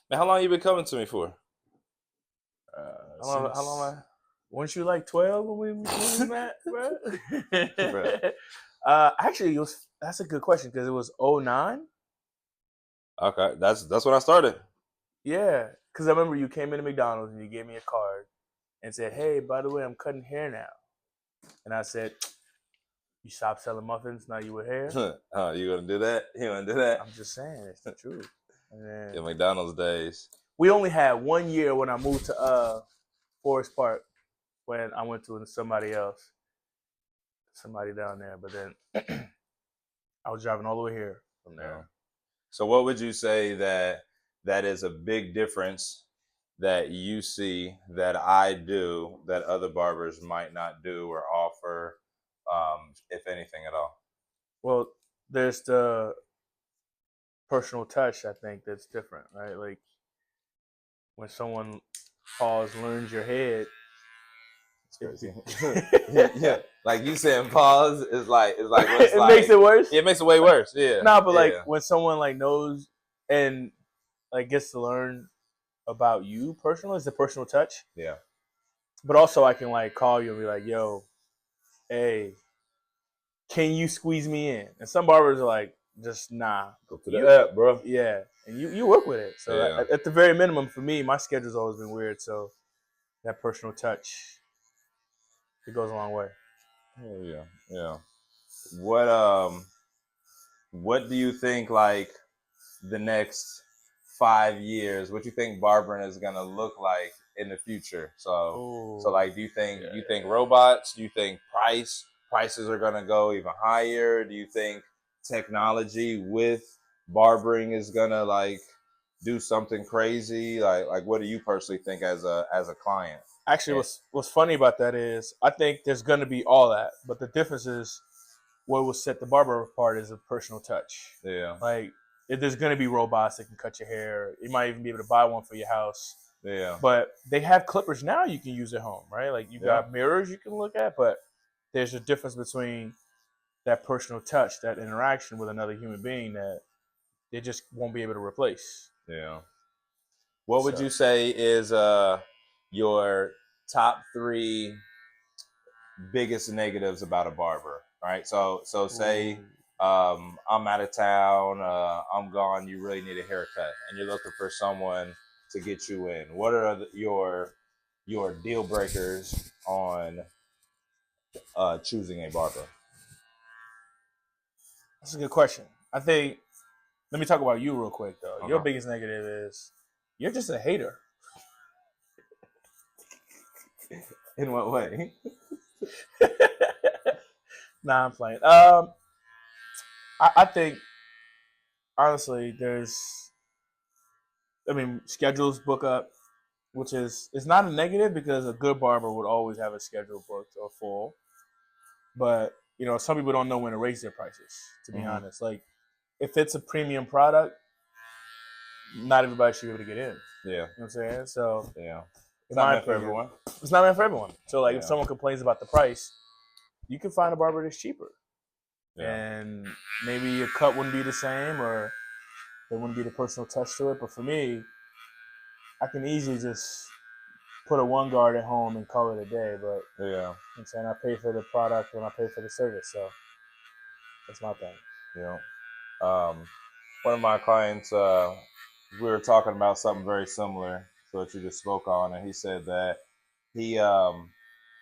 Man, how long you been coming to me for? How Since long? weren't you like 12 when we met, bro? Bro. Actually, that's a good question because it was '09. Okay, that's when I started. Yeah, because I remember you came into McDonald's and you gave me a card and said, "Hey, by the way, I'm cutting hair now." And I said, "You stopped selling muffins now you with hair." Oh, you gonna do that? You gonna do that? I'm just saying, it's the truth. And Yeah, then McDonald's days. we only had 1 year when I moved to Forest Park when I went to somebody down there. But then I was driving all the way here from Yeah. there. So, what would you say that is a big difference that you see that I do that other barbers might not do or offer, if anything at all? Well, there's the personal touch. I think that's different, right? Like when someone learns your head. It's crazy. Yeah, yeah. Like you saying, pause is like what's It makes like. it worse. Yeah, it makes it way worse. Yeah, Nah, but like yeah, when someone like knows and like gets to learn about you personally, it's the personal touch. yeah. But also, I can like call you and be like, "Yo, hey, can you squeeze me in?" And some barbers are like, "Just nah." Go to the You, app, bro. yeah, and you work with it. So Yeah. at the very minimum, for me, my schedule's always been weird. So that personal touch, it goes a long way. Oh, yeah, yeah. What what do you think like the next 5 years? What you think barbering is gonna look like in the future? So Oh, like, yeah. do you think robots? Do you think prices are gonna go even higher? Do you think technology with barbering is gonna like do something crazy? Like what do you personally think as a client? Actually, Eh, what's funny about that is I think there's going to be all that, but the difference is what will set the barber apart is a personal touch. yeah, Like if there's going to be robots that can cut your hair, you might even be able to buy one for your house. yeah, But they have clippers now you can use at home, right? Like you yeah, got mirrors you can look at, but there's a difference between that personal touch, that interaction with another human being that they just won't be able to replace. yeah. What would So, you say is your top three biggest negatives about a barber? All right. So say ooh. I'm out of town, I'm gone. You really need a haircut, and you're looking for someone to get you in. What are your deal breakers on choosing a barber? That's a good question. I think let me talk about you real quick though. Your Okay. biggest negative is you're just a hater. In what way? Nah, I'm playing. I think honestly, schedules book up, which is it's not a negative because a good barber would always have a schedule booked or full. But some people don't know when to raise their prices. To be Hmm. honest, like if it's a premium product, not everybody should be able to get in. You know Yeah. what I'm saying? So, Yeah. It's in not my meant for opinion, everyone. it's not meant for everyone. So, like, if Yeah. someone complains about the price, you can find a barber that's cheaper, Yeah. and maybe your cut wouldn't be the same, or there wouldn't be the personal touch to it. But for me, I can easily just put a one guard at home and call it a day. But Yeah. I'm saying I pay for the product and I pay for the service, so that's my thing. Yeah. Um, one of my clients, we were talking about something very similar to what you just spoke on, and he said that he,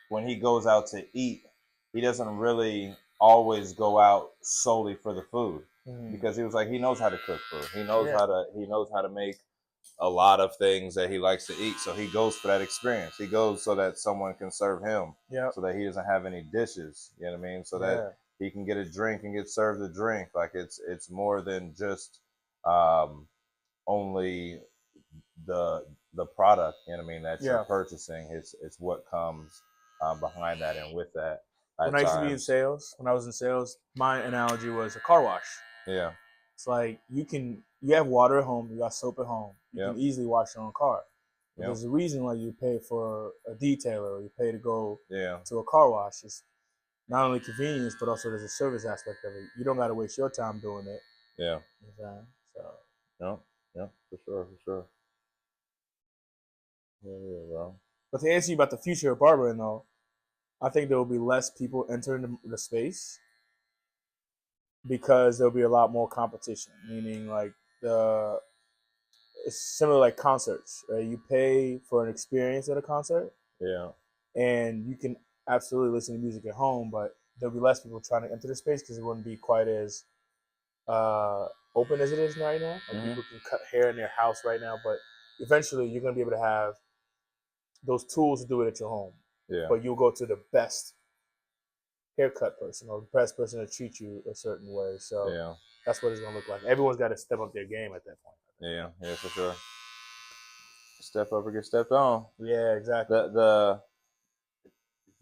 when he goes out to eat, he doesn't really always go out solely for the food Mm-hmm. because he was like he knows how to cook food. Yeah, He knows how to make a lot of things that he likes to eat. So he goes for that experience. He goes so that someone can serve him, yeah, so that he doesn't have any dishes. You know what I mean? So that yeah, he can get a drink and get served a drink. Like it's more than just um, only the product. You know what I mean? That you're yeah. purchasing. It's what comes behind that and with that When at I used to be in times. sales, when I was in sales, my analogy was a car wash. Yeah. It's like you have water at home, you got soap at home, you can Yep. easily wash your own car. But Yep. there's a reason why you pay for a detailer or you pay to go Yeah. to a car wash. It's not only convenience, but also there's a service aspect of it. You don't got to waste your time doing it. Yeah. You know what I'm saying? So Yep. Yep. For sure. For sure. Yeah, bro. But to answer you about the future of barbering, though, I think there will be less people entering the space because there'll be a lot more competition. Meaning, like the it's similar like concerts. Right? You pay for an experience at a concert, Yeah. and you can absolutely listen to music at home, but there'll be less people trying to enter the space because it wouldn't be quite as open as it is right now. Like Mm-hmm. people can cut hair in their house right now, but eventually you're gonna be able to have those tools to do it at your home. Yeah. But you'll go to the best haircut person or the best person to treat you a certain way. So Yeah. that's what it's gonna look like. Everyone's got to step up their game at that point. Yeah. Yeah, for sure. Step up or get stepped on. Yeah, exactly.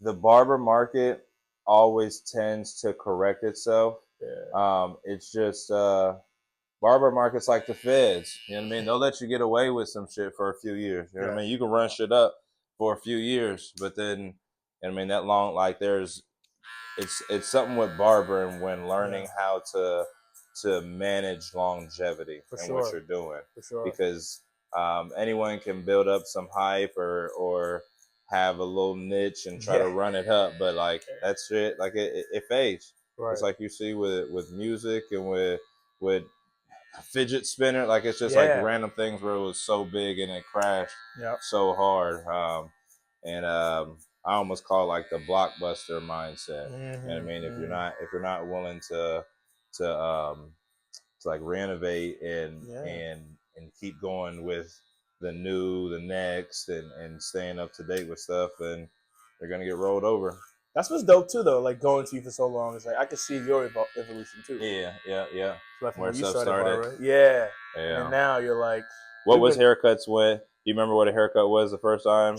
The barber market always tends to correct itself. Yeah. It's just barber markets like the feds. You know what I mean? They'll let you get away with some shit for a few years. You know what I mean? You can run shit up for a few years, but then, I mean, that long, like it's something with barbering when learning how to manage longevity For in what sure. you're doing, For sure. because anyone can build up some hype or have a little niche and try to run it up, but like that shit, like it fades. Right. It's like you see with music and with fidget spinner, like it's just like Yeah. random things where it was so big and it crashed Yep. so hard. And I almost call it like the blockbuster mindset. You know what I mean? If you're not willing to like renovate and keep going with the new, the next, and staying up to date with stuff, then you're gonna get rolled over. That's what's dope too, though. Like going to you for so long, it's like I could see your evolution too. Yeah. So like from Where when you stuff started started. barber, yeah. Yeah. And now you're like, what was haircuts when? Do you remember what a haircut was the first time?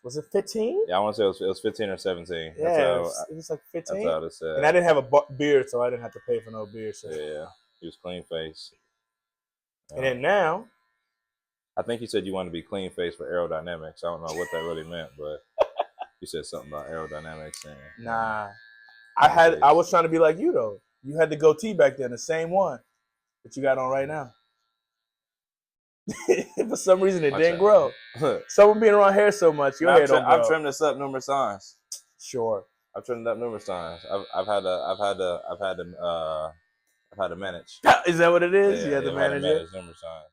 Was it 15? Yeah, I want to say it was 15 or 17. Yeah, it was like 15. That's how it said. And I didn't have a beard, so I didn't have to pay for no beard. So. Yeah, he was clean face. And then now, I think you said you wanted to be clean face for aerodynamics. I don't know what that really meant, but you said something about aerodynamics. And, nah, I was trying to be like you though. You had the goatee back then, the same one that you got on right now. For some reason, it didn't grow. Someone being around hair so much, your hair don't grow. I've trimmed this up numerous times. Sure. I've trimmed it up numerous times. I've had to manage. Is that what it is? Yeah, you had to manage it numerous times.